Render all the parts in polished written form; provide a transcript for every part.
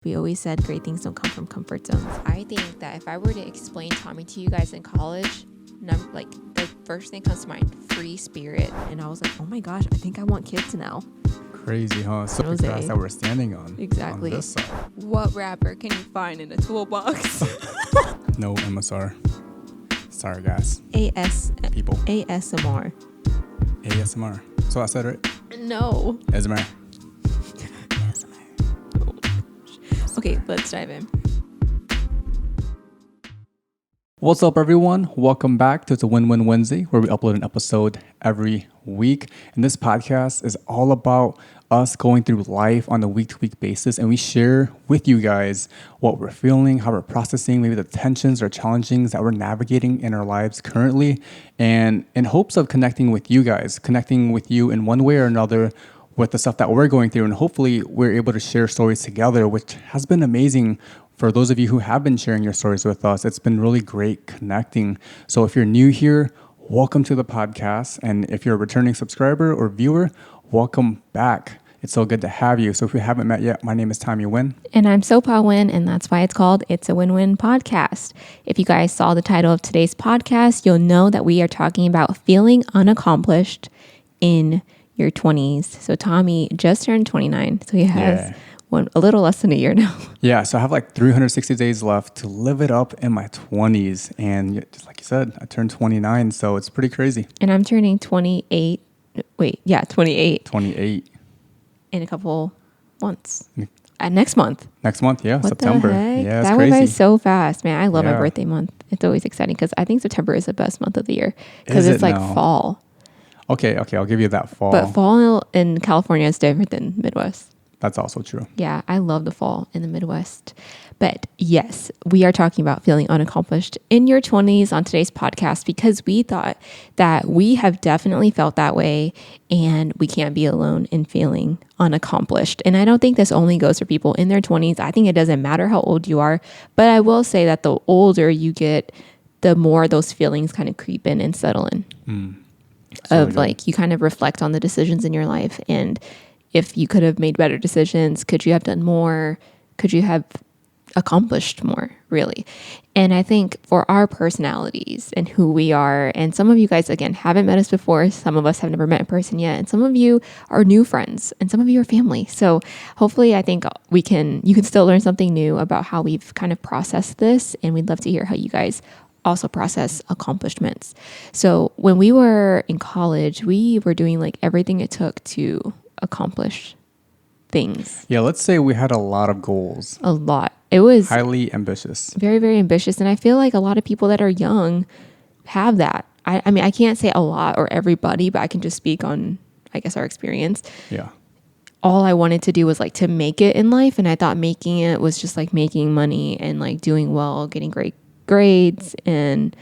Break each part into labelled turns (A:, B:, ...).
A: We always said great things don't come from comfort zones. I think that if I were to explain Tommy to you guys in college, like the first thing comes to mind, free spirit. And I was like, oh my gosh, I think I want kids now.
B: Crazy, huh? So the grass that we're standing on.
A: Exactly.
B: On this side.
A: What rapper can you find in a toolbox?
B: No MSR. Sorry, guys.
A: People. ASMR.
B: So I said it right?
A: No.
B: ASMR.
A: Okay, let's dive in.
B: What's up, everyone? Welcome back to the Nguyen Nguyen Wednesday, where we upload an episode every week. And this podcast is all about us going through life on a week-to-week basis, and we share with you guys what we're feeling, how we're processing, maybe the tensions or challengings that we're navigating in our lives currently, and in hopes of connecting with you guys, connecting with you in one way or another with the stuff that we're going through. And hopefully we're able to share stories together, which has been amazing. For those of you who have been sharing your stories with us, it's been really great connecting. So if you're new here, welcome to the podcast. And if you're a returning subscriber or viewer, welcome back. It's so good to have you. So if we haven't met yet, my name is Tommy Nguyen.
A: And I'm Sopa Nguyen, and that's why it's called It's a Win-Win Podcast. If you guys saw the title of today's podcast, you'll know that we are talking about feeling unaccomplished in your 20s. So Tommy just turned 29, so he has a little less than a year now.
B: Yeah, so I have like 360 days left to live it up in my 20s. And just like you said, I turned 29, so it's pretty crazy.
A: And I'm turning 28. 28.
B: 28.
A: In a couple months. Next month.
B: Next month, yeah,
A: what
B: September.
A: The heck?
B: Yeah, it's
A: that
B: crazy.
A: went by so fast, man. I love my birthday month. It's always exciting because I think September is the best month of the year because it's like fall.
B: Okay, I'll give you that fall.
A: But fall in California is different than Midwest.
B: That's also true.
A: Yeah, I love the fall in the Midwest. But yes, we are talking about feeling unaccomplished in your 20s on today's podcast because we thought that we have definitely felt that way and we can't be alone in feeling unaccomplished. And I don't think this only goes for people in their 20s. I think it doesn't matter how old you are. But I will say that the older you get, the more those feelings kind of creep in and settle in. Of like, you kind of reflect on the decisions in your life. And if you could have made better decisions, could you have done more? Could you have accomplished more, really? And I think for our personalities and who we are, and some of you guys, again, haven't met us before. Some of us have never met in person yet. And some of you are new friends and some of you are family. So hopefully I think you can still learn something new about how we've kind of processed this. And we'd love to hear how you guys also process accomplishments. So when we were in college, we were doing like everything it took to accomplish things.
B: Yeah, let's say we had a lot of goals.
A: A lot. It was
B: highly ambitious.
A: Very, very ambitious. And I feel like a lot of people that are young have that. I mean, I can't say a lot or everybody, but I can just speak on, I guess, our experience.
B: Yeah. All
A: I wanted to do was like to make it in life. And I thought making it was just like making money and like doing well, getting great grades, and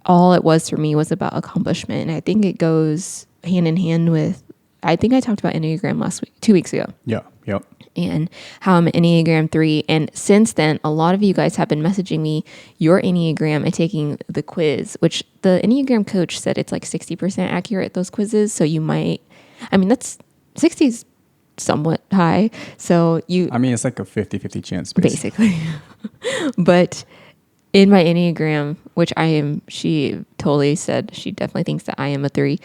A: all it was for me was about accomplishment. And I think it goes hand in hand with, I think I talked about Enneagram 2 weeks ago.
B: Yeah. Yep.
A: And how I'm an Enneagram 3. And since then, a lot of you guys have been messaging me your Enneagram and taking the quiz, which the Enneagram coach said it's like 60% accurate, those quizzes. So you might, that's 60 is somewhat high. So
B: it's like a 50-50 chance.
A: Basically. But in my Enneagram, which she totally said she definitely thinks that I am a 3.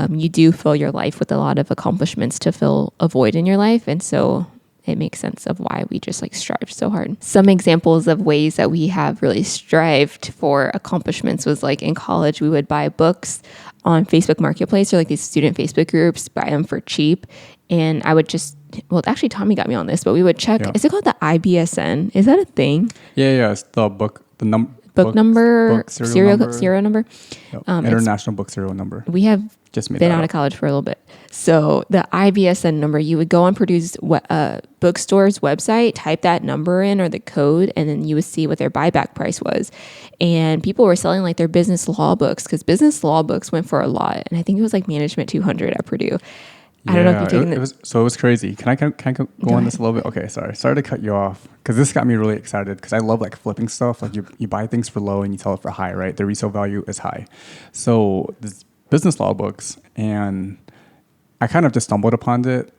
A: You do fill your life with a lot of accomplishments to fill a void in your life. And so it makes sense of why we just like strive so hard. Some examples of ways that we have really strived for accomplishments was like in college, we would buy books on Facebook Marketplace or like these student Facebook groups, buy them for cheap. And I would actually Tommy got me on this, but we would check, Is it called the IBSN? Is that a thing?
B: Yeah. It's the book,
A: serial number.
B: Yep. International book serial number.
A: We have just been out of college for a little bit. So the IBSN number, you would go on Purdue's bookstore's website, type that number in or the code, and then you would see what their buyback price was. And people were selling like their business law books because business law books went for a lot. And I think it was like Management 200 at Purdue. I don't know if you've taken it.
B: So it was crazy. Can I go on this a little bit? Okay, sorry to cut you off because this got me really excited because I love like flipping stuff. Like you buy things for low and you sell it for high, right? The resale value is high. So this business law books, and I kind of just stumbled upon it,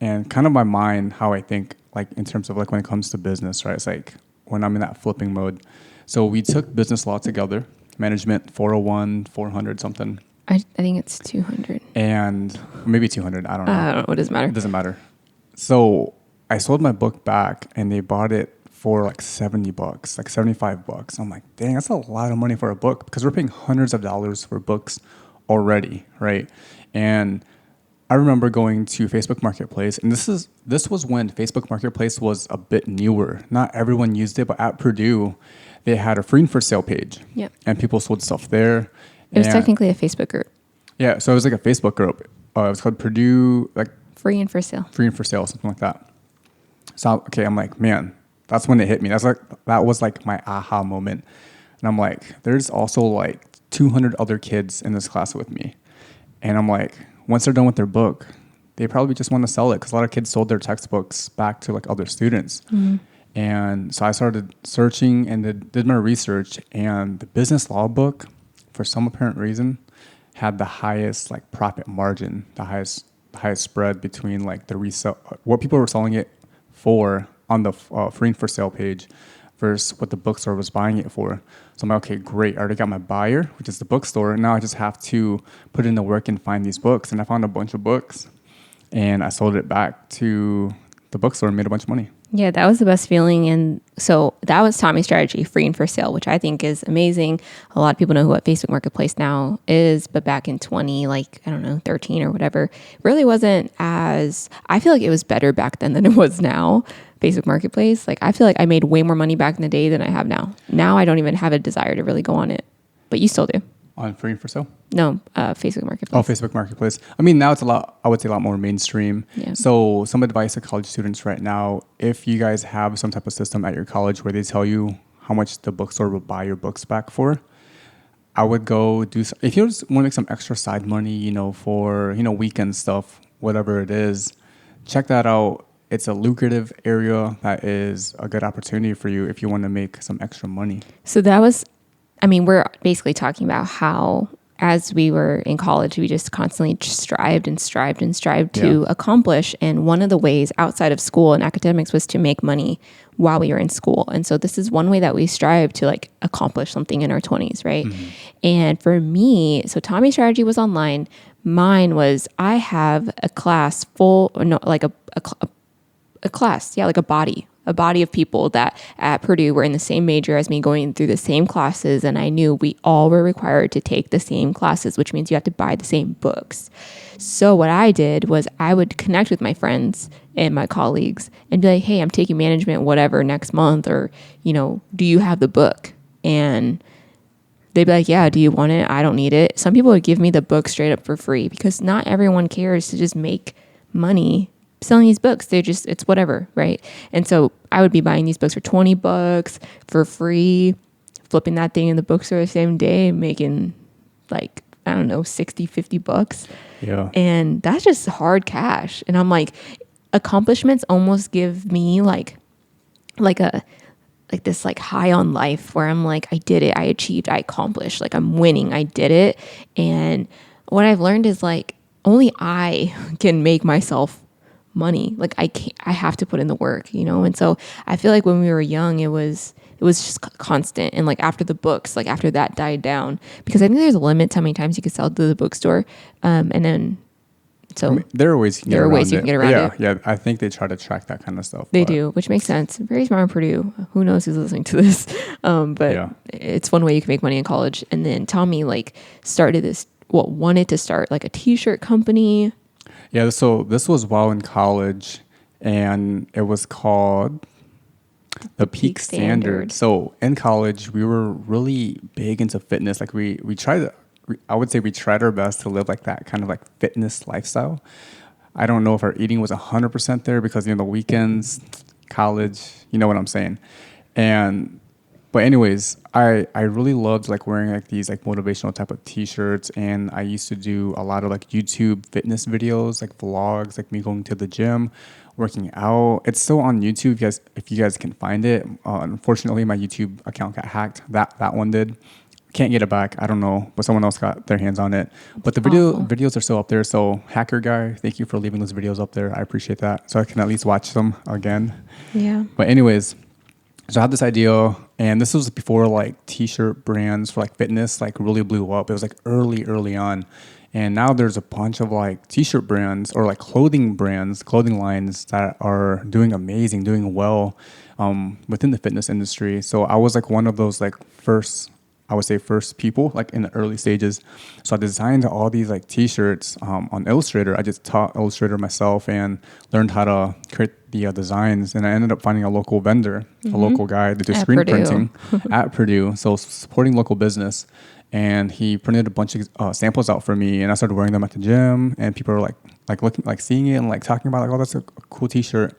B: and kind of my mind, how I think like in terms of like when it comes to business, right? It's like when I'm in that flipping mode. So we took business law together, management 401, 400 something.
A: I think it's 200.
B: And maybe 200. I don't know.
A: I don't know. What does it matter?
B: It doesn't matter. So I sold my book back and they bought it for like $70, like $75. I'm like, dang, that's a lot of money for a book because we're paying hundreds of dollars for books already, right? And I remember going to Facebook Marketplace, and this was when Facebook Marketplace was a bit newer. Not everyone used it, but at Purdue, they had a free and for sale page.
A: Yep.
B: And people sold stuff there.
A: It was technically a Facebook group.
B: Yeah, so it was like a Facebook group. It was called Purdue, like
A: Free and for sale.
B: Free and for sale, something like that. So okay, I'm like, man, that's when it hit me. That was like my aha moment. And I'm like, there's also like 200 other kids in this class with me. And I'm like, once they're done with their book, they probably just want to sell it because a lot of kids sold their textbooks back to like other students. Mm-hmm. And so I started searching and did my research, and the business law book, for some apparent reason, had the highest like profit margin, the highest spread between like the resale, what people were selling it for on the free and for sale page versus what the bookstore was buying it for. So I'm like, okay, great. I already got my buyer, which is the bookstore. Now I just have to put in the work and find these books. And I found a bunch of books and I sold it back to the bookstore and made a bunch of money.
A: Yeah, that was the best feeling. And so that was Tommy's strategy, free and for sale, which I think is amazing. A lot of people know what Facebook Marketplace now is, but back in 13 or whatever, really wasn't as, I feel like it was better back then than it was now. Facebook Marketplace. Like, I feel like I made way more money back in the day than I have now. Now I don't even have a desire to really go on it, but you still do.
B: On free and for sale?
A: No, Facebook Marketplace.
B: Oh, Facebook Marketplace. I mean, now it's I would say a lot more mainstream.
A: Yeah.
B: So some advice to college students right now, if you guys have some type of system at your college where they tell you how much the bookstore will buy your books back for, I would go if you just want to make some extra side money, for, weekend stuff, whatever it is, check that out. It's a lucrative area that is a good opportunity for you if you want to make some extra money.
A: So we're basically talking about how as we were in college, we just constantly strived to accomplish. And one of the ways outside of school and academics was to make money while we were in school. And so this is one way that we strive to like accomplish something in our 20s, right? Mm-hmm. And for me, so Tommy's strategy was online. Mine was I have a class a class, like a body of people that at Purdue were in the same major as me, going through the same classes. And I knew we all were required to take the same classes, which means you have to buy the same books. So what I did was I would connect with my friends and my colleagues and be like, hey, I'm taking management, whatever, next month, or, do you have the book? And they'd be like, yeah, do you want it? I don't need it. Some people would give me the book straight up for free because not everyone cares to just make money selling these books. It's whatever, right? And so I would be buying these books for $20 for free, flipping that thing in the bookstore the same day, making like, I don't know, $60-$50.
B: Yeah.
A: And that's just hard cash. And I'm like, accomplishments almost give me like this like high on life where I'm like, I did it, I achieved, I accomplished, like I'm winning, I did it. And what I've learned is like only I can make myself money. Like I have to put in the work, And so I feel like when we were young, it was just constant. And like after the books, like after that died down, because I think there's a limit to how many times you could sell to the bookstore. And then, so
B: there are ways you can get around it. Yeah. I think they try to track that kind of stuff.
A: They do, which makes sense. Very smart in Purdue. Who knows who's listening to this? But it's one way you can make money in college. And then Tommy wanted to start like a t-shirt company.
B: Yeah, so this was while in college, and it was called the Peak Standard. So in college, we were really big into fitness. Like we tried our best to live like that kind of like fitness lifestyle. I don't know if our eating was 100% there because, the weekends, college, you know what I'm saying. But anyways, I really loved like wearing like these like motivational type of t-shirts, and I used to do a lot of like YouTube fitness videos, like vlogs, like me going to the gym, working out. It's still on YouTube, if you guys can find it. Unfortunately, my YouTube account got hacked. That one did. Can't get it back. I don't know, but someone else got their hands on it. But the
A: Awful.
B: videos are still up there. So hacker guy, thank you for leaving those videos up there. I appreciate that. So I can at least watch them again.
A: Yeah.
B: But anyways, so I had this idea, and this was before like t-shirt brands for like fitness like really blew up. It was like early on. And now there's a bunch of like t-shirt brands or like clothing brands, clothing lines that are doing amazing, doing well within the fitness industry. So I was like one of those like first people like in the early stages. So I designed all these like t-shirts on Illustrator. I just taught Illustrator myself and learned how to create the designs. And I ended up finding a local vendor, a local guy that does
A: At
B: screen
A: Purdue.
B: printing at Purdue. So supporting local business. And he printed a bunch of samples out for me, and I started wearing them at the gym. And people were like looking, like seeing it, and like talking about like, oh, that's a cool T-shirt.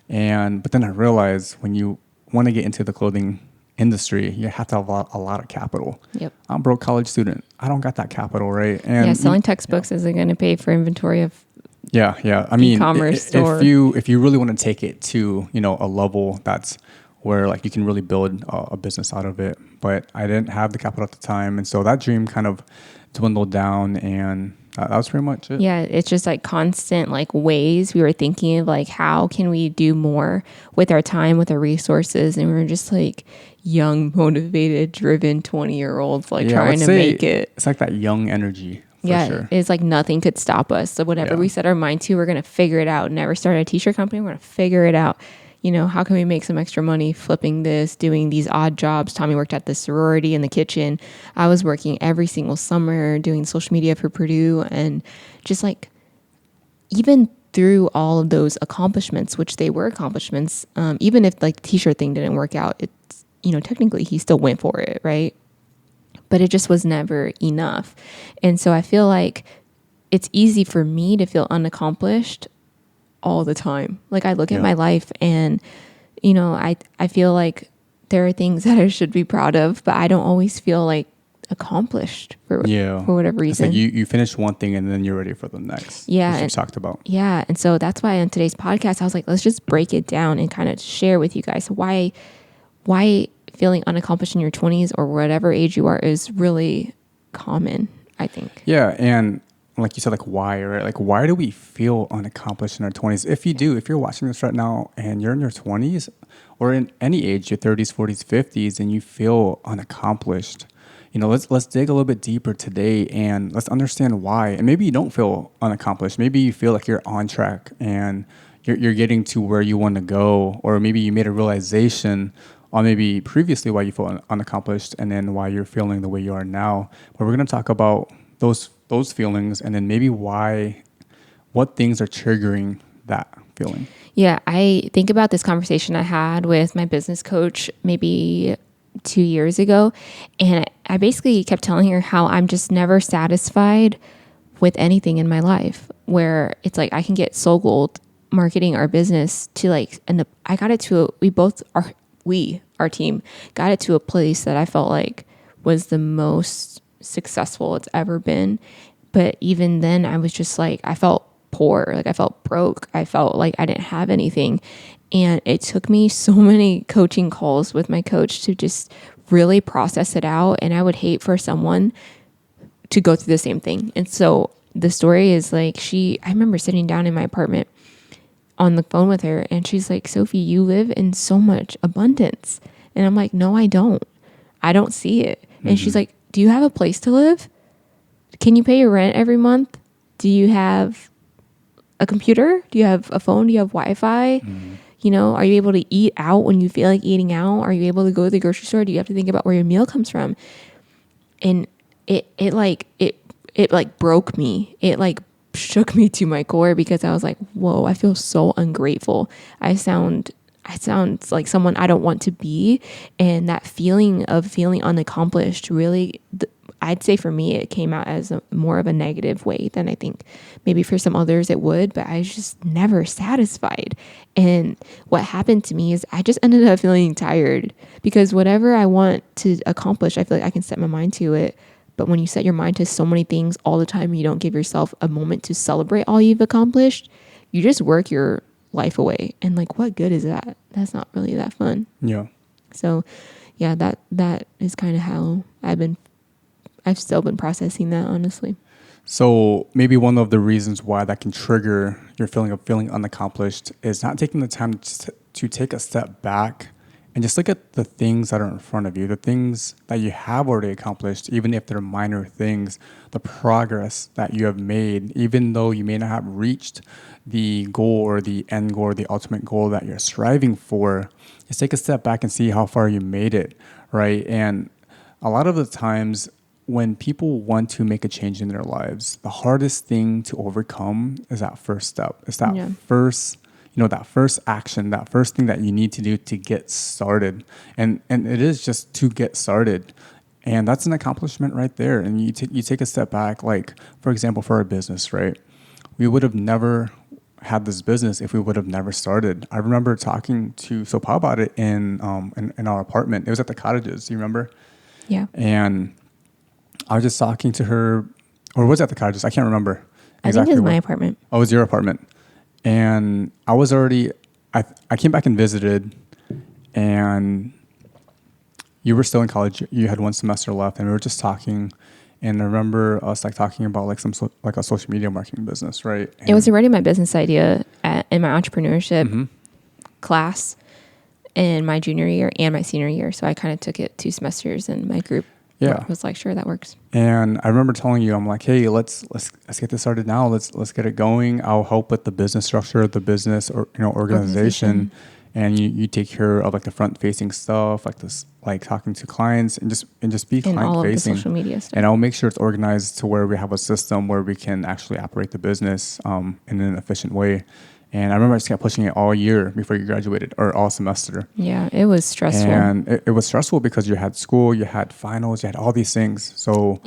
B: But then I realized when you want to get into the clothing industry, you have to have a lot of capital.
A: Yep.
B: I'm a broke college student. I don't got that capital, right? And
A: Yeah, selling textbooks isn't going to pay for inventory of
B: yeah. I mean,
A: e-commerce store.
B: if you really want to take it to a level that's where like you can really build a business out of it, but I didn't have the capital at the time, and so that dream kind of dwindled down, and that was pretty much it.
A: Yeah, it's just like constant like ways we were thinking of like how can we do more with our time, with our resources, and we were just like young, motivated, driven 20-year-olds like
B: Yeah, I would
A: trying to
B: say
A: make it.
B: It's like that young energy. For
A: Yeah,
B: sure.
A: it's like nothing could stop us. So whatever
B: Yeah.
A: we set our mind to, we're gonna figure it out. Never start a t-shirt company. We're gonna figure it out. How can we make some extra money flipping this, doing these odd jobs? Tommy worked at the sorority in the kitchen. I was working every single summer doing social media for Purdue, and just like even through all of those accomplishments, which they were accomplishments, even if like the t-shirt thing didn't work out, it's technically he still went for it, right? But it just was never enough. And so I feel like it's easy for me to feel unaccomplished all the time. Like I look at my life and, I feel like there are things that I should be proud of, but I don't always feel like accomplished for whatever
B: It's
A: reason.
B: like you finish one thing and then you're ready for the next.
A: Yeah,
B: Which you
A: and-
B: talked about.
A: Yeah. And so that's why on today's podcast, I was like, let's just break it down and kind of share with you guys why feeling unaccomplished in your 20s or whatever age you are is really common, I think.
B: Yeah, and like you said, like why, right? Like why do we feel unaccomplished in our 20s? If you're watching this right now and you're in your 20s or in any age, your 30s, 40s, 50s, and you feel unaccomplished, let's dig a little bit deeper today and let's understand why. And maybe you don't feel unaccomplished. Maybe you feel like you're on track and you're getting to where you want to go, or maybe you made a realization on maybe previously why you feel unaccomplished and then why you're feeling the way you are now. But we're going to talk about those feelings and then maybe what things are triggering that feeling.
A: Yeah, I think about this conversation I had with my business coach maybe 2 years ago, and I basically kept telling her how I'm just never satisfied with anything in my life, where it's like I can get so gold marketing our business to like, and I got it to our team got it to a place that I felt like was the most successful it's ever been. But even then I was just like, I felt poor, like I felt broke. I felt like I didn't have anything. And it took me so many coaching calls with my coach to just really process it out. And I would hate for someone to go through the same thing. And so the story is like I remember sitting down in my apartment on the phone with her and she's like, Sophie, you live in so much abundance. And I'm like, no, I don't see it. And she's like, do you have a place to live? Can you pay your rent every month? Do you have a computer? Do you have a phone? Do you have Wi-Fi? Are you able to eat out when you feel like eating out? Are you able to go to the grocery store? Do you have to think about where your meal comes from? And it broke me. It like shook me to my core because I was like, whoa, I feel so ungrateful. I sound like someone I don't want to be. And that feeling of feeling unaccomplished really, I'd say for me, it came out as more of a negative way than I think maybe for some others it would, but I was just never satisfied. And what happened to me is I just ended up feeling tired because whatever I want to accomplish, I feel like I can set my mind to it. But when you set your mind to so many things all the time, you don't give yourself a moment to celebrate all you've accomplished, you just work your life away. And like, what good is that? That's not really that fun.
B: Yeah.
A: So yeah, that is kind of how I've been I've still been processing that, honestly.
B: So maybe one of the reasons why that can trigger your feeling of feeling unaccomplished is not taking the time to take a step back and just look at the things that are in front of you, the things that you have already accomplished, even if they're minor things, the progress that you have made, even though you may not have reached the goal or the end goal or the ultimate goal that you're striving for. Just take a step back and see how far you made it, right? And a lot of the times when people want to make a change in their lives, the hardest thing to overcome is that first step. It's that first, that first action, that first thing that you need to do to get started. And it is just to get started. And that's an accomplishment right there. And you take a step back, like, for example, for our business, right? We would have never had this business if we would have never started. I remember talking to Sopa about it in our apartment. It was at the cottages, you remember?
A: Yeah.
B: And I was just talking to her, or was it at the cottages? I can't remember.
A: I think it was my apartment.
B: Oh, it was your apartment. And I was already, I came back and visited, and you were still in college. You had one semester left, and we were just talking. And I remember us talking about a social media marketing business, right? And
A: it was already my business idea in my entrepreneurship class in my junior year and my senior year. So I kind of took it 2 semesters, and my group was like, sure, that works.
B: And I remember telling you, I'm like, hey, let's get this started now. Let's get it going. I'll help with the business structure, the business or organization. And you take care of the front facing stuff, talking to clients and just be client
A: all
B: facing.
A: Of the social media stuff.
B: And I'll make sure it's organized to where we have a system where we can actually operate the business in an efficient way. And I remember I just kept pushing it all year before you graduated, or all semester.
A: Yeah, it was stressful.
B: And it was stressful because you had school, you had finals, you had all these things. So,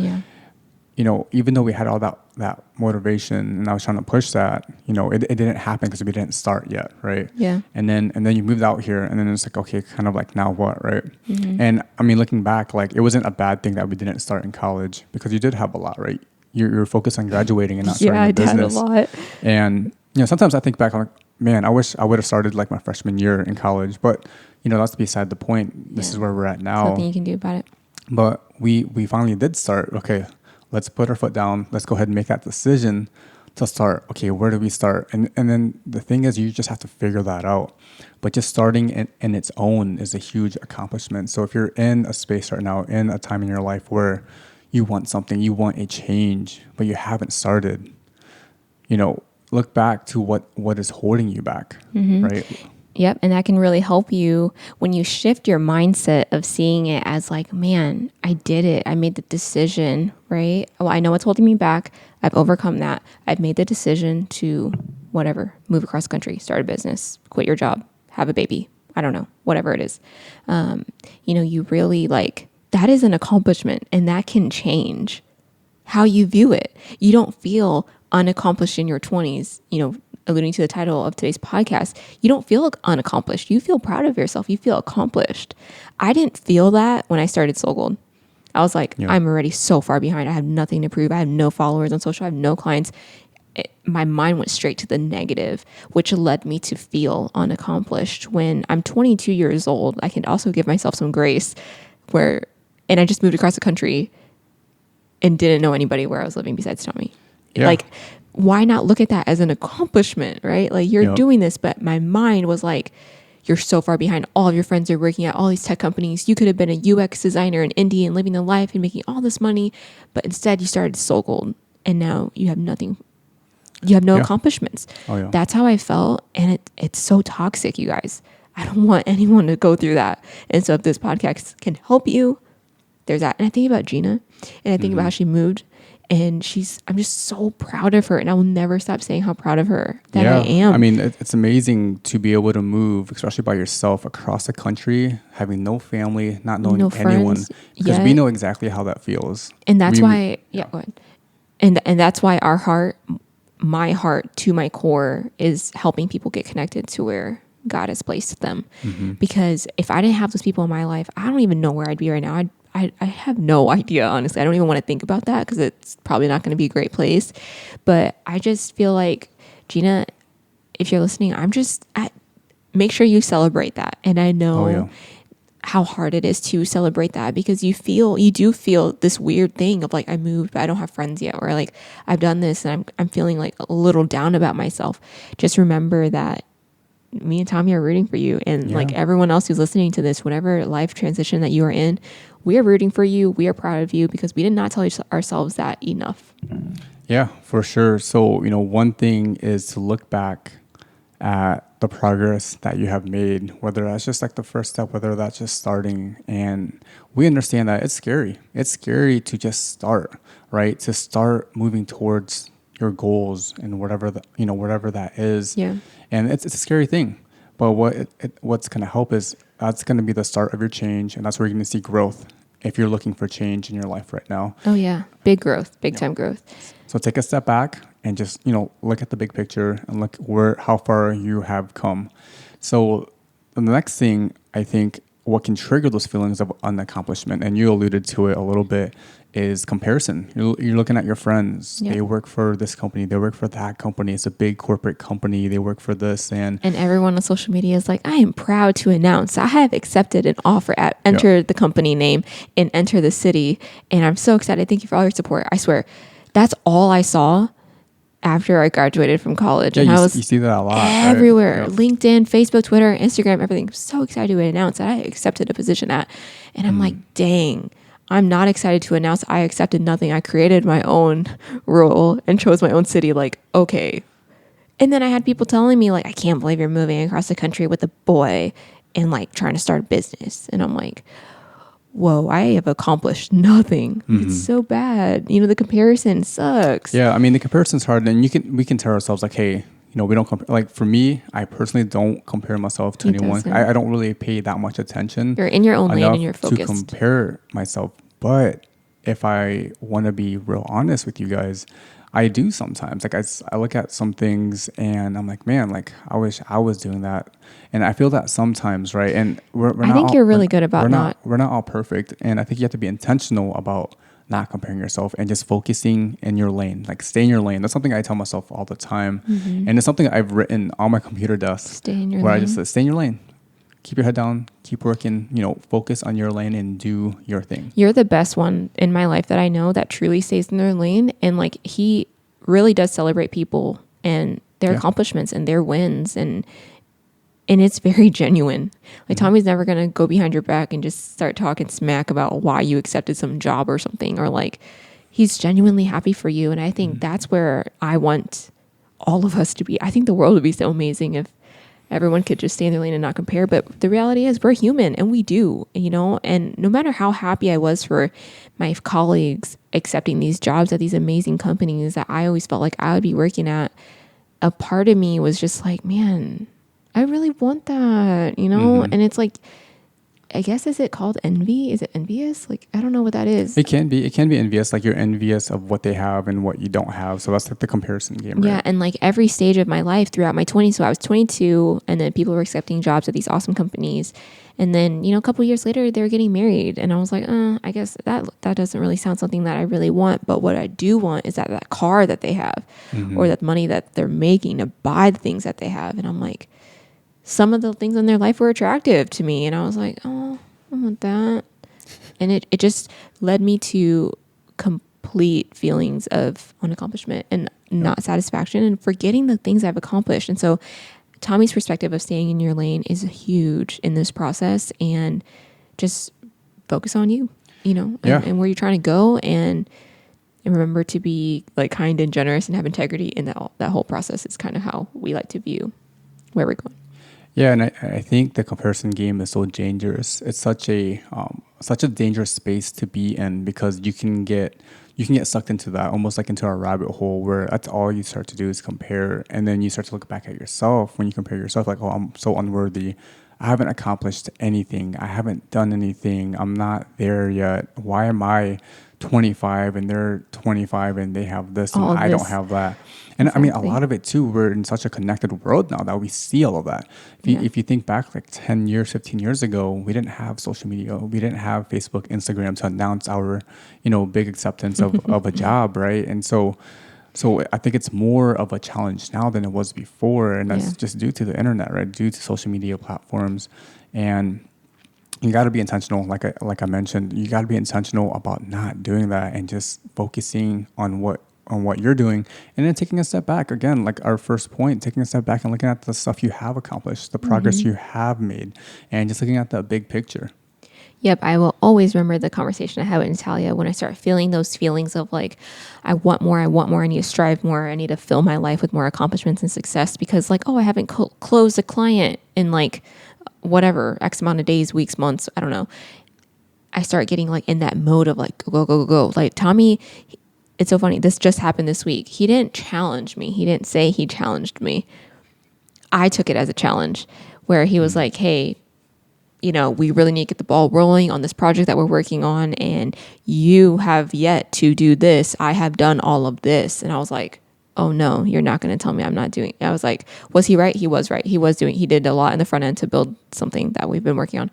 B: even though we had all that motivation and I was trying to push that, it didn't happen because we didn't start yet, right?
A: Yeah.
B: And then you moved out here, and then it's okay, kind of now what, right? Mm-hmm. And I mean, looking back, it wasn't a bad thing that we didn't start in college, because you did have a lot, right? You're focused on graduating and not starting a business.
A: Yeah, I did a lot.
B: And sometimes I think back, I'm like, man, I wish I would have started my freshman year in college. But that's beside the point. This is where we're at now.
A: Nothing you can do about it.
B: But we finally did start. Okay, let's put our foot down. Let's go ahead and make that decision to start. Okay, where do we start? And then the thing is, you just have to figure that out. But just starting in its own is a huge accomplishment. So if you're in a space right now, in a time in your life where you want something, you want a change, but you haven't started, look back to what is holding you back, right?
A: Yep. And that can really help you when you shift your mindset of seeing it as man, I did it. I made the decision, right? Well, I know what's holding me back. I've overcome that. I've made the decision to move across the country, start a business, quit your job, have a baby. I don't know, whatever it is. You really that is an accomplishment, and that can change how you view it. You don't feel unaccomplished in your 20s, alluding to the title of today's podcast. You don't feel unaccomplished. You feel proud of yourself. You feel accomplished. I didn't feel that when I started Soul Gold. I was like, I'm already so far behind. I have nothing to prove. I have no followers on social. I have no clients. My mind went straight to the negative, which led me to feel unaccomplished. When I'm 22 years old, I can also give myself some grace and I just moved across the country and didn't know anybody where I was living besides Tommy. Yeah. Why not look at that as an accomplishment, right? You're doing this, but my mind was you're so far behind. All of your friends are working at all these tech companies. You could have been a UX designer in India and living the life and making all this money, but instead you started Soul Gold, and now you have nothing. You have no accomplishments. Oh, yeah. That's how I felt, and it's so toxic, you guys. I don't want anyone to go through that. And so if this podcast can help you, there's that. And I think about Gina, and I think about how she moved, and I'm just so proud of her, and I will never stop saying how proud of her that I am.
B: I mean, it's amazing to be able to move, especially by yourself, across the country, having no family, not knowing anyone, because we know exactly how that feels.
A: And that's why, go ahead. And that's why my heart to my core is helping people get connected to where God has placed them. Mm-hmm. Because if I didn't have those people in my life, I don't even know where I'd be right now. I have no idea, honestly. I don't even want to think about that because it's probably not going to be a great place. But I just feel like, Gina, if you're listening, make sure you celebrate that. And I know how hard it is to celebrate that, because you do feel this weird thing of like, I moved, but I don't have friends yet, or like I've done this and I'm feeling like a little down about myself. Just remember that me and Tommy are rooting for you, and like everyone else who's listening to this, whatever life transition that you are in, we are rooting for you. We are proud of you, because we did not tell ourselves that enough.
B: Yeah, for sure. So, one thing is to look back at the progress that you have made, whether that's just like the first step, whether that's just starting. And we understand that it's scary. It's scary to just start, right? To start moving towards your goals and whatever whatever that is.
A: Yeah.
B: And it's a scary thing. But what's going to help is that's going to be the start of your change, and that's where you're going to see growth if you're looking for change in your life right now.
A: Oh yeah, big growth, big time growth.
B: So take a step back and just, look at the big picture and look how far you have come. So the next thing, I think, what can trigger those feelings of unaccomplishment, and you alluded to it a little bit, is comparison. You're looking at your friends.
A: Yeah.
B: They work for this company. They work for that company. It's a big corporate company. They work for this. And
A: everyone on social media is like, I am proud to announce I have accepted an offer at enter the company name and enter the city. And I'm so excited. Thank you for all your support. I swear, that's all I saw after I graduated from college.
B: Yeah,
A: and
B: you
A: I was
B: see that a lot.
A: everywhere.
B: Right?
A: LinkedIn, Facebook, Twitter, Instagram, everything. I'm so excited to announce that I accepted a position at. And I'm like, dang, I'm not excited to announce I accepted nothing. I created my own role and chose my own city. Like, okay. And then I had people telling me like, I can't believe you're moving across the country with a boy and like trying to start a business. And I'm like, whoa, I have accomplished nothing. It's so bad. The comparison sucks.
B: Yeah, I mean, the comparison's hard, and we can tell ourselves like, hey, we don't compare. Like for me, I personally don't compare myself to anyone. I don't really pay that much attention.
A: You're in your own lane and you're focused.
B: To compare myself. But if I want to be real honest with you guys, I do sometimes. Like I look at some things and I'm like, man, like I wish I was doing that. And I feel that sometimes, right? And
A: I think you're really good about
B: we're not all perfect. And I think you have to be intentional about not comparing yourself and just focusing in your lane. Like stay in your lane. That's something I tell myself all the time. And it's something I've written on my computer desk.
A: Stay in your
B: where
A: lane.
B: I just say, stay in your lane. Keep your head down, keep working, focus on your lane and do your thing.
A: You're the best one in my life that I know that truly stays in their lane. And like he really does celebrate people and their accomplishments and their wins. And it's very genuine. Like Tommy's never going to go behind your back and just start talking smack about why you accepted some job or something, or like he's genuinely happy for you. And I think that's where I want all of us to be. I think the world would be so amazing if everyone could just stay in their lane and not compare. But the reality is we're human and we do, and no matter how happy I was for my colleagues accepting these jobs at these amazing companies that I always felt like I would be working at, a part of me was just like, man, I really want that, And it's like, I guess, is it called envy? Is it envious? Like, I don't know what that is.
B: It can be envious. Like you're envious of what they have and what you don't have. So that's like the comparison game, right?
A: Yeah. And like every stage of my life throughout my 20s. So I was 22 and then people were accepting jobs at these awesome companies. And then, a couple of years later, they were getting married. And I was like, I guess that doesn't really sound something that I really want. But what I do want is that car that they have or that money that they're making to buy the things that they have. And I'm like, some of the things in their life were attractive to me. And I was like, oh, I want that. And it just led me to complete feelings of unaccomplishment and not satisfaction and forgetting the things I've accomplished. And so Tommy's perspective of staying in your lane is huge in this process, and just focus on you, and where you're trying to go, and remember to be like kind and generous and have integrity in that whole process is kind of how we like to view where we're going.
B: Yeah, and I think the comparison game is so dangerous. It's such a dangerous space to be in, because you can get sucked into that, almost like into a rabbit hole where that's all you start to do is compare. And then you start to look back at yourself when you compare yourself like, oh, I'm so unworthy. I haven't accomplished anything. I haven't done anything. I'm not there yet. Why am I 25 and they're 25 and they have this and I don't have that? And exactly. I mean, a lot of it too, we're in such a connected world now that we see all of that. If you think back like 10 years, 15 years ago, we didn't have social media. We didn't have Facebook, Instagram to announce our, big acceptance of a job, right? And so I think it's more of a challenge now than it was before. And that's just due to the internet, right? Due to social media platforms. And you got to be intentional. Like I mentioned, you got to be intentional about not doing that and just focusing on what you're doing, and then taking a step back again, like our first point, taking a step back and looking at the stuff you have accomplished, the progress you have made, and just looking at the big picture.
A: Yep, I will always remember the conversation I had with Natalia when I start feeling those feelings of like, I want more, I need to strive more, I need to fill my life with more accomplishments and success because like, oh, I haven't closed a client in like whatever, X amount of days, weeks, months, I don't know. I start getting like in that mode of like, go. Like Tommy, it's so funny. This just happened this week. He didn't challenge me. He didn't say he challenged me. I took it as a challenge where he was like, hey, we really need to get the ball rolling on this project that we're working on. And you have yet to do this. I have done all of this. And I was like, oh no, you're not going to tell me I'm not doing it. I was like, was he right? He was right. He did a lot in the front end to build something that we've been working on.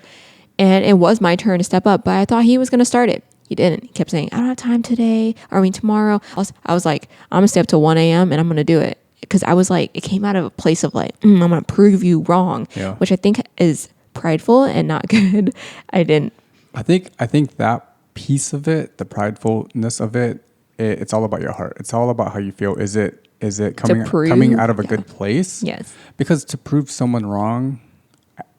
A: And it was my turn to step up, but I thought he was going to start it. He didn't. He kept saying, I don't have time today. Tomorrow. I was like, I'm going to stay up till 1 a.m. and I'm going to do it. Because I was like, it came out of a place of like, I'm going to prove you wrong, which I think is prideful and not good. I
B: think that piece of it, the pridefulness of it, it's all about your heart. It's all about how you feel. Is it coming out of a good place?
A: Yes.
B: Because to prove someone wrong,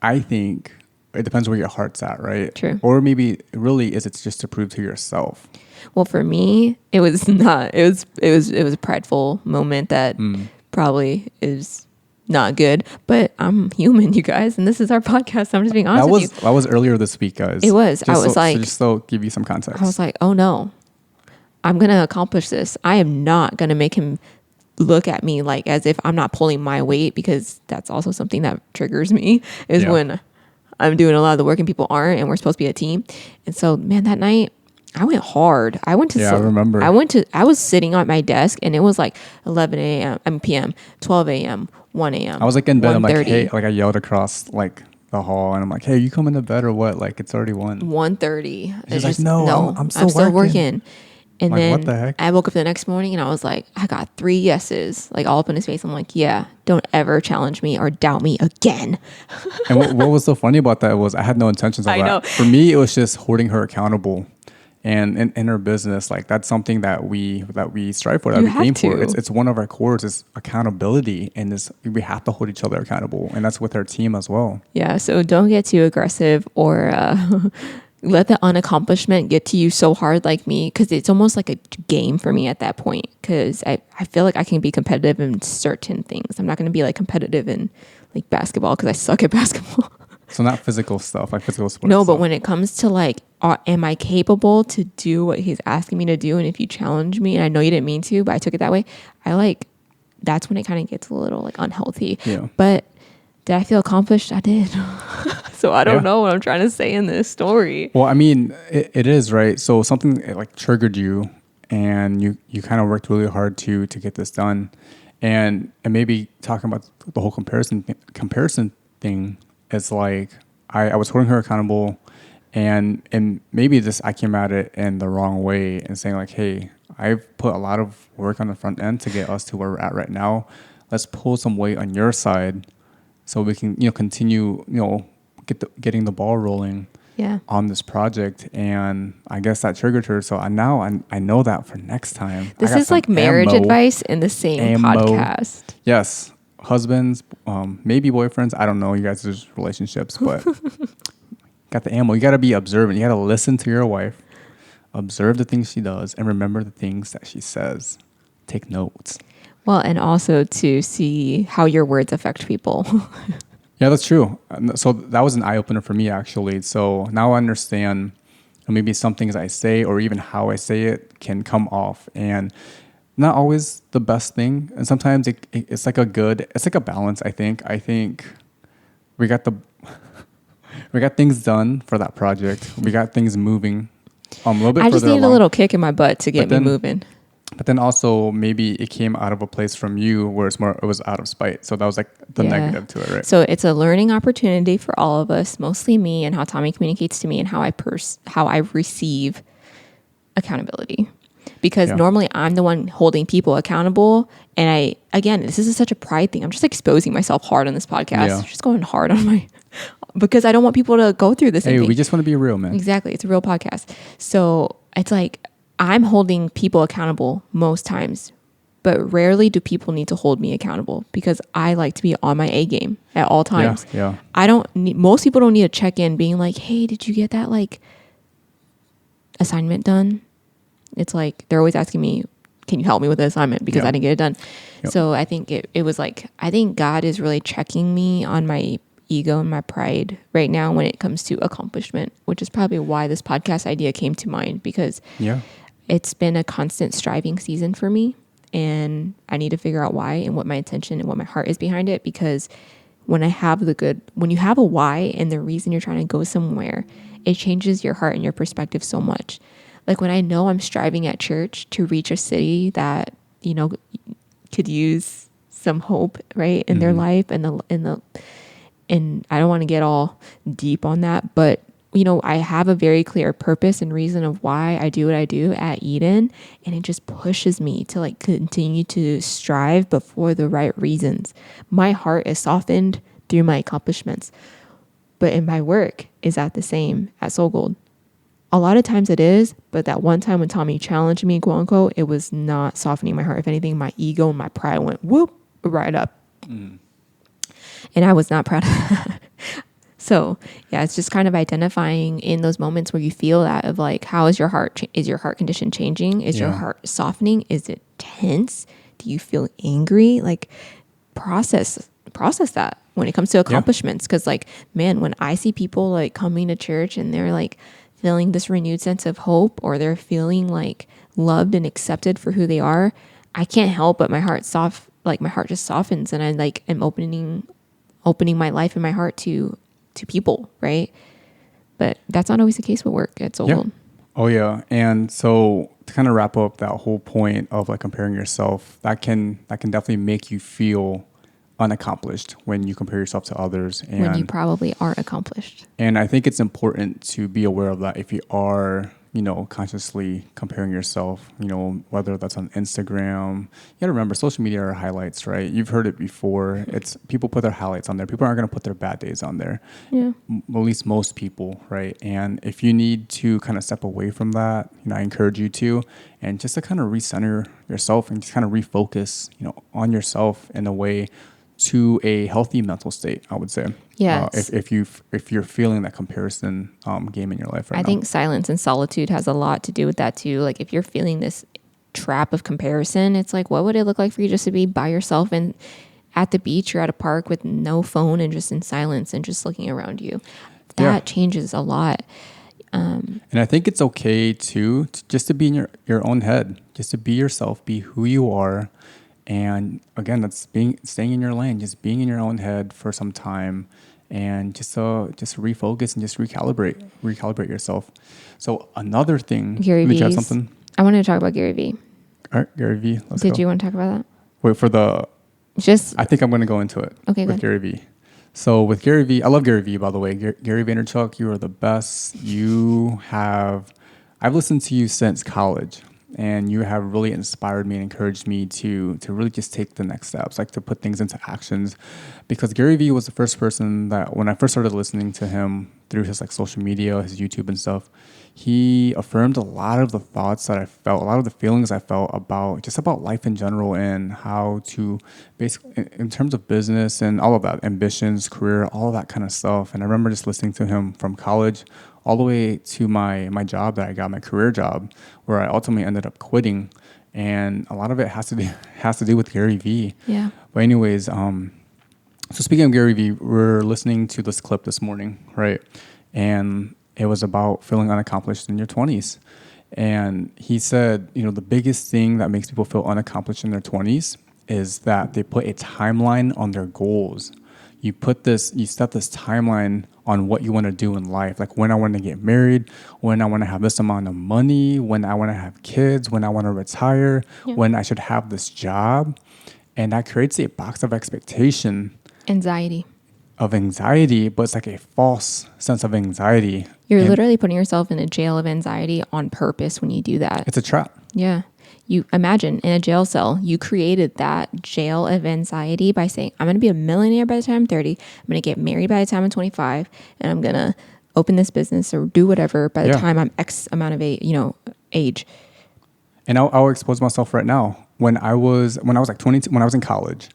B: I think it depends where your heart's at, right?
A: True.
B: Or maybe really it's just to prove to yourself.
A: Well, for me, it was not. It was a prideful moment that probably is not good. But I'm human, you guys, and this is our podcast. I'm just being honest with you.
B: That was earlier this week, guys.
A: It was.
B: Just so give you some context.
A: I was like, oh no, I'm gonna accomplish this. I am not gonna make him look at me like as if I'm not pulling my weight, because that's also something that triggers me is when I'm doing a lot of the work and people aren't, and we're supposed to be a team. And so, man, that night I went hard. I remember. I was sitting at my desk and it was like 11 p.m., 12 a.m., 1 a.m.
B: I was like in bed. I'm like, hey, like I yelled across like the hall and I'm like, hey, you coming to bed or what? Like it's already 1:30. She's like, no, I'm still working.
A: And
B: like,
A: then
B: what the heck?
A: I woke up the next morning and I was like, I got 3 yeses, like all up in his face. I'm like, yeah, don't ever challenge me or doubt me again.
B: And what was so funny about that was I had no intentions of that.
A: Know.
B: For me, it was just holding her accountable. And in her business, like that's something that we strive for, that we aim for. It's one of our cores is accountability, and we have to hold each other accountable, and that's with our team as well.
A: Yeah, so don't get too aggressive or let the unaccomplishment get to you so hard like me, because it's almost like a game for me at that point, because I feel like I can be competitive in certain things. I'm not going to be like competitive in like basketball because I suck at basketball.
B: So not physical stuff, like physical sports.
A: No, but when it comes to like, am I capable to do what he's asking me to do? And if you challenge me, and I know you didn't mean to, but I took it that way, that's when it kind of gets a little like unhealthy.
B: Yeah.
A: But did I feel accomplished? I did. So I don't know what I'm trying to say in this story.
B: Well, I mean, it is, right? So something like triggered you, and you kind of worked really hard to get this done. And maybe talking about the whole comparison thing, it's like I was holding her accountable, and maybe I came at it in the wrong way and saying like, hey, I've put a lot of work on the front end to get us to where we're at right now. Let's pull some weight on your side so we can continue getting the ball rolling on this project. And I guess that triggered her. So I know that for next time.
A: This is like marriage advice in the same podcast.
B: Yes. Husbands, maybe boyfriends. I don't know you guys' relationships, but got the ammo. You got to be observant. You got to listen to your wife, observe the things she does, and remember the things that she says. Take notes.
A: Well, and also to see how your words affect people.
B: Yeah, that's true. So that was an eye-opener for me, actually. So now I understand maybe some things I say or even how I say it can come off, and not always the best thing. And sometimes it's like it's like a balance, I think. I think we got things done for that project. We got things moving a little bit further along.
A: I just need a little kick in my butt to get me moving.
B: But then also maybe it came out of a place from you where it was out of spite. So that was like the negative to it, right?
A: So it's a learning opportunity for all of us, mostly me, and how Tommy communicates to me and how I receive accountability. Because normally I'm the one holding people accountable. And this is such a pride thing. I'm just exposing myself hard on this podcast. I'm just going hard on because I don't want people to go through the same
B: Hey,
A: thing.
B: we just want to be real, man.
A: Exactly. It's a real podcast. So it's like I'm holding people accountable most times, but rarely do people need to hold me accountable because I like to be on my A game at all times.
B: Yeah.
A: Most people don't need to check in being like, hey, did you get that like assignment done? It's like they're always asking me, can you help me with the assignment because I didn't get it done.
B: Yep.
A: So I think it was like, I think God is really checking me on my ego and my pride right now when it comes to accomplishment, which is probably why this podcast idea came to mind, because it's been a constant striving season for me and I need to figure out why and what my intention and what my heart is behind it. Because when you have a why and the reason you're trying to go somewhere, it changes your heart and your perspective so much. Like when I know I'm striving at church to reach a city that, you know, could use some hope, right, in their life and I don't want to get all deep on that, but you know, I have a very clear purpose and reason of why I do what I do at Eden, and it just pushes me to like continue to strive, but for the right reasons. My heart is softened through my accomplishments, but in my work is that the same at Soul Gold? A lot of times it is, but that one time when Tommy challenged me, quote unquote, it was not softening my heart. If anything, my ego and my pride went whoop right up. And I was not proud of that. So yeah, it's just kind of identifying in those moments where you feel that of like, how is your heart? Is your heart condition changing? Is your heart softening? Is it tense? Do you feel angry? Like process that when it comes to accomplishments. Cause like, man, when I see people like coming to church and they're like feeling this renewed sense of hope, or they're feeling like loved and accepted for who they are, I can't help but my heart just softens, and I like am opening my life and my heart to people, right? But that's not always the case with work at Soul Gold.
B: Oh yeah. And so to kind of wrap up that whole point of like comparing yourself, that can definitely make you feel unaccomplished when you compare yourself to others, and
A: when you probably aren't accomplished.
B: And I think it's important to be aware of that if you are, you know, consciously comparing yourself, you know, whether that's on Instagram. You gotta remember, social media are highlights, right? You've heard it before. It's people put their highlights on there. People aren't gonna put their bad days on there.
A: Yeah.
B: At least most people, right? And if you need to kind of step away from that, you know, I encourage you to, and just to kind of recenter yourself and just kind of refocus, you know, on yourself in a way to a healthy mental state, I would say.
A: Yes.
B: If you're feeling that comparison game in your life right now.
A: I think silence and solitude has a lot to do with that too. Like if you're feeling this trap of comparison, it's like, what would it look like for you just to be by yourself and at the beach or at a park with no phone and just in silence and just looking around you? That changes a lot.
B: And I think it's okay to just to be in your own head, just to be yourself, be who you are. And again, that's staying in your lane, just being in your own head for some time, and just refocus and just recalibrate yourself. So another thing,
A: Gary
B: did you have
A: V's.
B: something?
A: I wanted to talk about Gary V.
B: All right, Gary V. Let's
A: Did
B: go.
A: you want to talk about that?
B: Wait for the.
A: Just
B: I think I'm going to go into it.
A: Okay,
B: with Gary V. So with Gary V, I love Gary V. By the way, Gary Vaynerchuk, you are the best. I've listened to you since college. And you have really inspired me and encouraged me to really just take the next steps, like to put things into actions. Because Gary Vee was the first person that when I first started listening to him through his like social media, his YouTube and stuff, he affirmed a lot of the thoughts that I felt, a lot of the feelings I felt about life in general, and how to basically, in terms of business and all of that, ambitions, career, all of that kind of stuff. And I remember just listening to him from college all the way to my job that I got, my career job, where I ultimately ended up quitting. And a lot of it has to do with Gary Vee.
A: Yeah.
B: But anyways, so speaking of Gary Vee, we're listening to this clip this morning, right? And it was about feeling unaccomplished in your 20s. And he said, you know, the biggest thing that makes people feel unaccomplished in their 20s is that they put a timeline on their goals. You set this timeline on what you want to do in life, like when I want to get married, when I want to have this amount of money, when I want to have kids, when I want to retire, when I should have this job. And that creates a box of expectation.
A: Anxiety,
B: but it's like a false sense of anxiety.
A: You're literally putting yourself in a jail of anxiety on purpose when you do that.
B: It's a trap.
A: Yeah. You imagine in a jail cell, you created that jail of anxiety by saying, I'm going to be a millionaire by the time I'm 30. I'm going to get married by the time I'm 25, and I'm going to open this business or do whatever by the time I'm X amount of age.
B: And I'll expose myself right now. When I was like 22, when I was in college,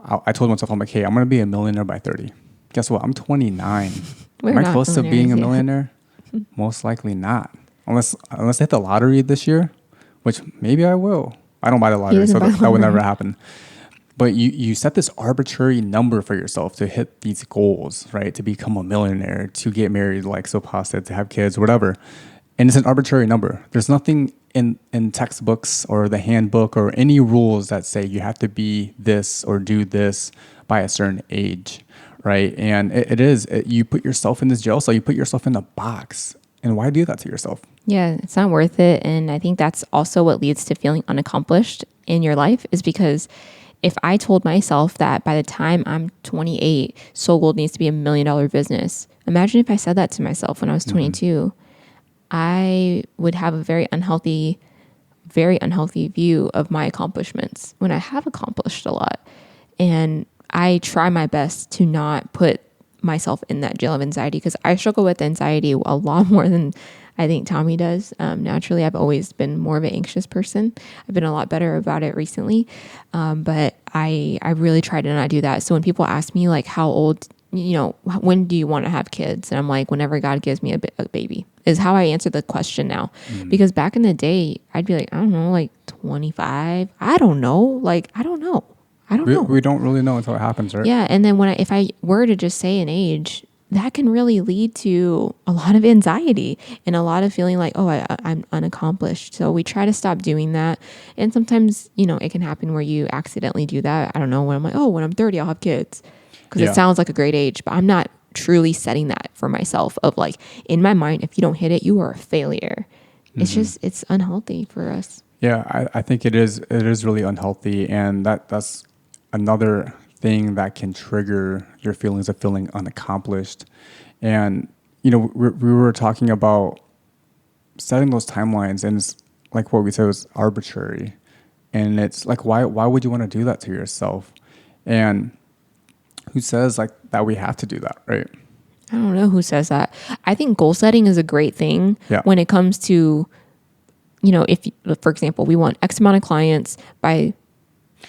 B: I told myself, I'm like, hey, I'm going to be a millionaire by 30. Guess what? I'm 29. Am I close to being a millionaire? Most likely not. Unless I hit the lottery this year, which maybe I will. I don't buy the lottery, so that would never happen. But you set this arbitrary number for yourself to hit these goals, right? To become a millionaire, to get married, like Sopa said, to have kids, whatever. And it's an arbitrary number. There's nothing in textbooks or the handbook or any rules that say you have to be this or do this by a certain age, right? And you put yourself in this jail cell, you put yourself in a box. And why do that to yourself?
A: Yeah, it's not worth it. And I think that's also what leads to feeling unaccomplished in your life, is because if I told myself that by the time I'm 28, Soul Gold needs to be $1 million business, imagine if I said that to myself when I was 22. I would have a very unhealthy view of my accomplishments when I have accomplished a lot. And I try my best to not put myself in that jail of anxiety, because I struggle with anxiety a lot more than I think Tommy does. Naturally, I've always been more of an anxious person. I've been a lot better about it recently. But I really try to not do that. So when people ask me like, how old, when do you want to have kids? And I'm like, whenever God gives me a baby, is how I answer the question now. Because back in the day, I'd be like, I don't know, like 25. I don't know. Like, I don't know.
B: We don't really know until it happens, right?
A: Yeah. And then if I were to just say an age, that can really lead to a lot of anxiety and a lot of feeling like, oh, I'm unaccomplished. So we try to stop doing that. And sometimes, it can happen where you accidentally do that. I don't know, when I'm like, oh, when I'm 30, I'll have kids. Because it sounds like a great age, but I'm not truly setting that for myself of like, in my mind, if you don't hit it, you are a failure. It's just, it's unhealthy for us.
B: Yeah, I think it is really unhealthy. And that's another thing that can trigger your feelings of feeling unaccomplished. And, we were talking about setting those timelines, and it's like what we said was arbitrary. And it's like, why would you want to do that to yourself? And who says like that we have to do that, right?
A: I don't know who says that. I think goal setting is a great thing when it comes to, if, for example, we want X amount of clients by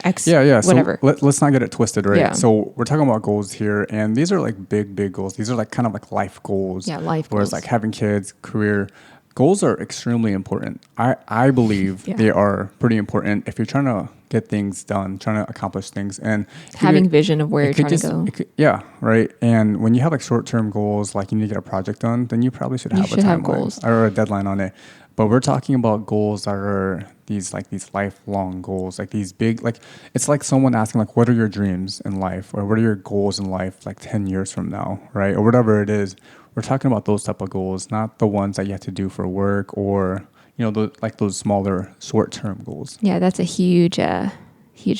A: X, whatever.
B: So let's not get it twisted, right?
A: Yeah.
B: So we're talking about goals here, and these are like big goals. These are like kind of like life goals.
A: Yeah, life
B: Whereas
A: goals.
B: like having kids, career, goals are extremely important. I believe they are pretty important if you're trying to get things done, trying to accomplish things, and
A: having vision of where you're trying to go.
B: Right. And when you have like short-term goals, like you need to get a project done, then you probably should have a timeline
A: goals
B: or a deadline on it. But we're talking about goals that are these lifelong goals, like these big, like it's like someone asking like, what are your dreams in life, or what are your goals in life like 10 years from now, right? Or whatever it is. We're talking about those type of goals, not the ones that you have to do for work, or those smaller short-term goals.
A: Yeah, that's a huge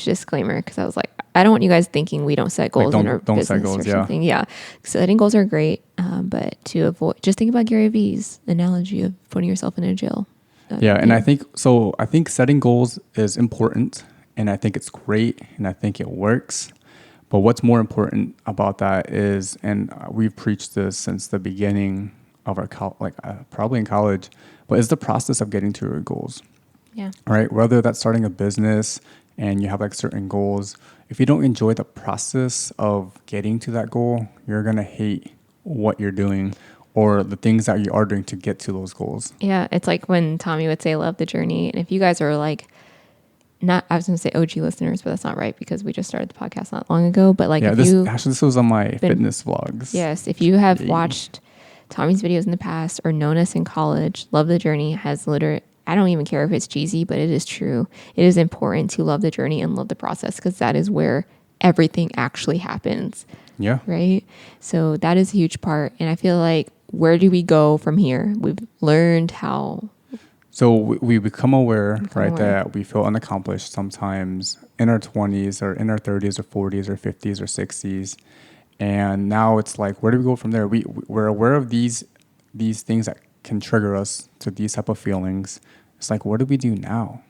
A: disclaimer, because I was like, I don't want you guys thinking we don't set goals in our business set goals, or something. Yeah, setting goals are great, but to avoid, just think about Gary Vee's analogy of putting yourself in a jail.
B: And I think setting goals is important, and I think it's great, and I think it works. But what's more important about that is, and we've preached this since the beginning of our probably in college, but is the process of getting to your goals.
A: Yeah.
B: Right. Whether that's starting a business and you have like certain goals, if you don't enjoy the process of getting to that goal, you're gonna hate what you're doing or the things that you are doing to get to those goals.
A: Yeah, it's like when Tommy would say, "Love the journey," and if you guys are like, I was going to say OG listeners, but that's not right, because we just started the podcast not long ago. But like,
B: this was on my fitness vlogs.
A: Yes, if you have watched Tommy's videos in the past or known us in college, Love the Journey has literally, I don't even care if it's cheesy, but it is true. It is important to love the journey and love the process, because that is where everything actually happens.
B: Yeah.
A: Right. So that is a huge part. And I feel like, where do we go from here? We've learned how.
B: So we become aware, that we feel unaccomplished sometimes in our 20s or in our 30s or 40s or 50s or 60s. And now it's like, where do we go from there? We're aware of these things that can trigger us to these type of feelings. It's like, what do we do now?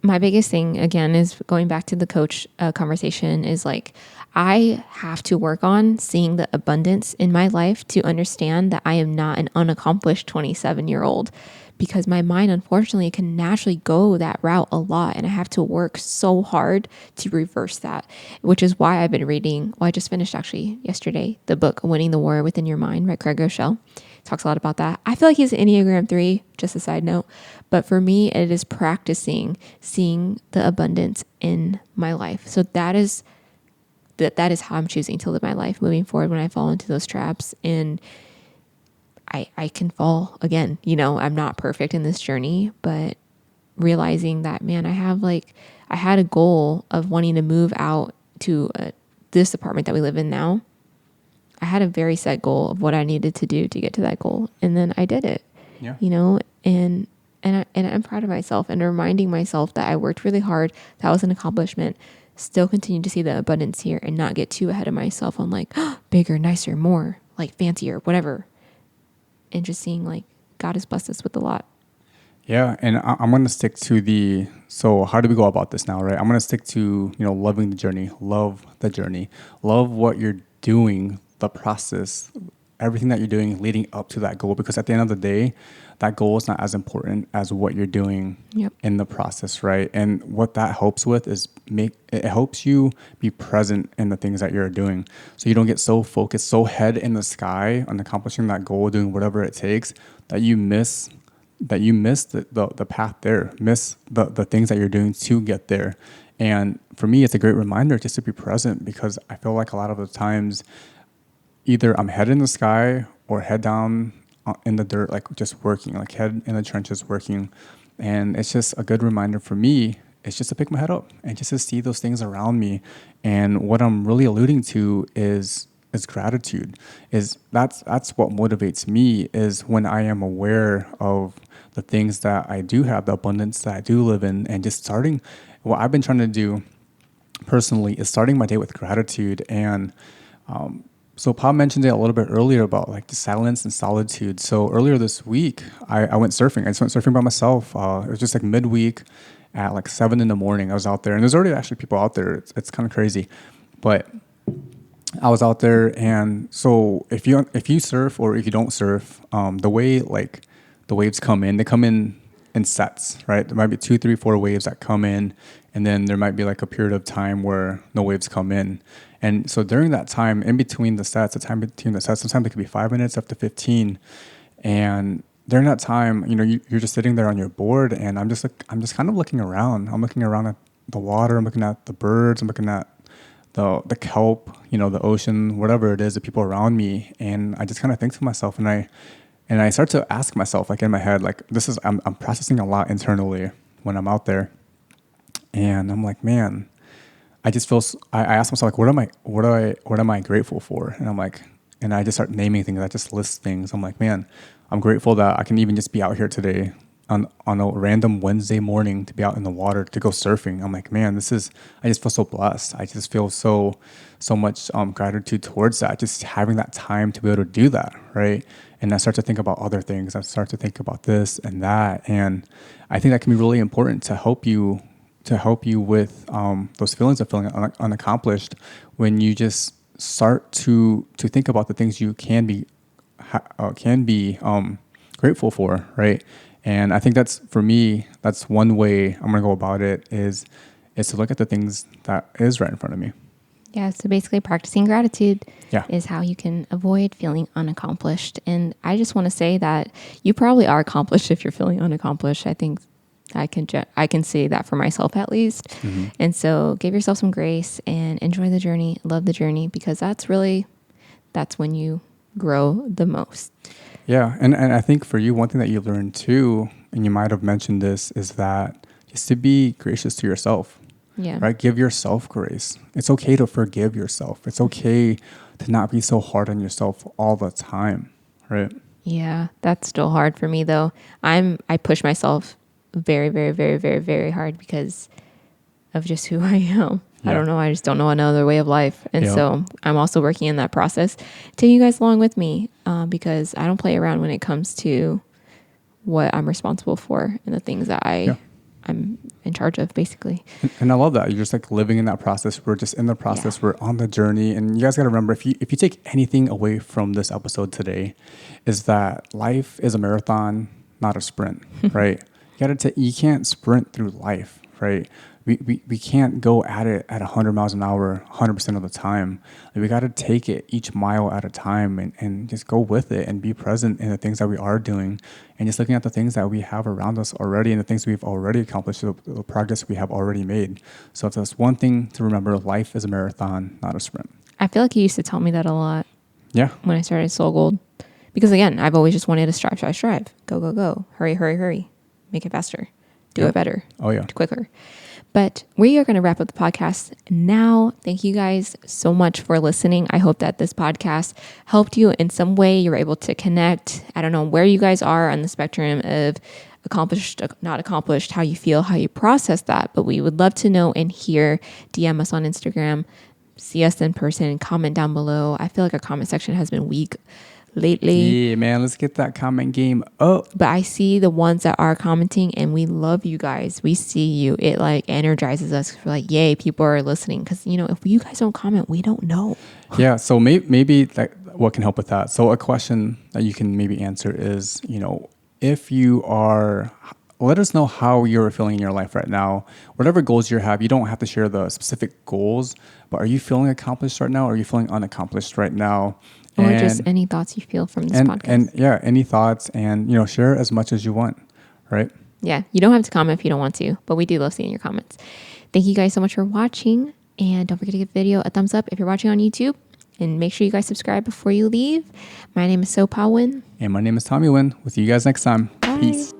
A: my biggest thing again is going back to the coach conversation is like, I have to work on seeing the abundance in my life to understand that I am not an unaccomplished 27-year-old, because my mind unfortunately can naturally go that route a lot, and I have to work so hard to reverse that, which is why I've been reading, well, I just finished actually yesterday, the book Winning the War Within Your Mind by Craig Rochelle. Talks a lot about that. I feel like he's an Enneagram 3, just a side note. But for me, it is practicing seeing the abundance in my life. So that is how I'm choosing to live my life moving forward when I fall into those traps. And I can fall again. I'm not perfect in this journey, but realizing that, man, I had a goal of wanting to move out to this apartment that we live in now. I had a very set goal of what I needed to do to get to that goal. And then I did it,
B: Yeah.
A: and I'm proud of myself, and reminding myself that I worked really hard. That was an accomplishment. Still continue to see the abundance here and not get too ahead of myself on like, bigger, nicer, more, like fancier, whatever. And just seeing like God has blessed us with a lot.
B: Yeah, and I'm going to stick to so how do we go about this now, right? I'm going to stick to, loving the journey, love the journey, love what you're doing, the process, everything that you're doing leading up to that goal, because at the end of the day, that goal is not as important as what you're doing
A: Yep.
B: in the process, right? And what that helps with is it helps you be present in the things that you're doing. So you don't get so focused, so head in the sky on accomplishing that goal, doing whatever it takes, that you miss the path there, miss the things that you're doing to get there. And for me, it's a great reminder just to be present, because I feel like a lot of the times either I'm head in the sky or head down in the dirt, like just working, like head in the trenches working. And it's just a good reminder for me. It's just to pick my head up and just to see those things around me. And what I'm really alluding to is gratitude. That's what motivates me, is when I am aware of the things that I do have, the abundance that I do live in, and just starting. What I've been trying to do personally is starting my day with gratitude. And so Paul mentioned it a little bit earlier about like the silence and solitude. So earlier this week, I went surfing. I just went surfing by myself. It was just like midweek at like 7 a.m. I was out there, and there's already actually people out there. It's kind of crazy, but I was out there. And so if you surf or if you don't surf, the way like the waves come in, they come in sets, right? There might be 2, 3, 4 waves that come in, and then there might be like a period of time where no waves come in. And so during that time, in between the sets, sometimes it could be 5 minutes up to 15. And during that time, you're just sitting there on your board, and I'm just kind of looking around. I'm looking around at the water. I'm looking at the birds. I'm looking at the kelp, the ocean, whatever it is, the people around me. And I just kind of think to myself, and I start to ask myself, like in my head, like I'm processing a lot internally when I'm out there. And I'm like, man, I just feel. I ask myself, like, what am I grateful for? And I'm like, and I just start naming things. I just list things. I'm like, man, I'm grateful that I can even just be out here today on a random Wednesday morning to be out in the water to go surfing. I'm like, man, I just feel so blessed. I just feel so much gratitude towards that. Just having that time to be able to do that, right? And I start to think about other things. I start to think about this and that, and I think that can be really important to help you with those feelings of feeling unaccomplished, when you just start to think about the things you can be grateful for, right? And I think that's, for me, that's one way I'm gonna go about it, is to look at the things that is right in front of me.
A: Yeah, so basically practicing gratitude
B: Yeah.
A: is how you can avoid feeling unaccomplished. And I just want to say that you probably are accomplished if you're feeling unaccomplished. I think I can say that for myself at least.
B: Mm-hmm.
A: And so give yourself some grace and enjoy the journey, love the journey, because that's when you grow the most.
B: Yeah, and I think for you, one thing that you learned too, and you might have mentioned this, is that just to be gracious to yourself.
A: Yeah.
B: Right? Give yourself grace. It's okay to forgive yourself. It's okay to not be so hard on yourself all the time, right?
A: Yeah, that's still hard for me though. I push myself very, very, very, very, very hard because of just who I am.
B: Yeah.
A: I don't know. I just don't know another way of life. And
B: Yeah.
A: so I'm also working in that process. Take you guys along with me because I don't play around when it comes to what I'm responsible for and the things that I I'm in charge of, basically.
B: And I love that. You're just like living in that process. We're just in the process.
A: Yeah.
B: We're on the journey. And you guys got to remember, if you take anything away from this episode today, is that life is a marathon, not a sprint, right? You can't sprint through life, right? We can't go at it at 100 miles an hour 100% of the time. Like, we got to take it each mile at a time and just go with it and be present in the things that we are doing, and just looking at the things that we have around us already and the things we've already accomplished, the progress we have already made. So if that's one thing to remember, life is a marathon, not a sprint.
A: I feel like you used to tell me that a lot.
B: Yeah.
A: When I started Soul Gold. Because again, I've always just wanted to strive. Go. Hurry. Make it faster. Do it better.
B: Oh, yeah.
A: Do quicker. But we are going to wrap up the podcast now. Thank you guys so much for listening. I hope that this podcast helped you in some way. You were able to connect. I don't know where you guys are on the spectrum of accomplished, not accomplished, how you feel, how you process that. But we would love to know and hear. DM us on Instagram. See us in person. Comment down below. I feel like our comment section has been weak lately.
B: Yeah, man. Let's get that comment game up.
A: But I see the ones that are commenting, and we love you guys. We see you. It like energizes us. We're like, yay, people are listening. Because, if you guys don't comment, we don't know.
B: Yeah. So maybe what can help with that? So a question that you can maybe answer is, if you are, let us know how you're feeling in your life right now. Whatever goals you have, you don't have to share the specific goals, but are you feeling accomplished right now? Or are you feeling unaccomplished right now?
A: Or just any thoughts you feel from this podcast.
B: And yeah, any thoughts, and share as much as you want, right?
A: Yeah, you don't have to comment if you don't want to, but we do love seeing your comments. Thank you guys so much for watching, and don't forget to give the video a thumbs up if you're watching on YouTube, and make sure you guys subscribe before you leave. My name is So Nguyen.
B: And my name is Tommy Nguyen. With you guys next time.
A: Bye.
B: Peace.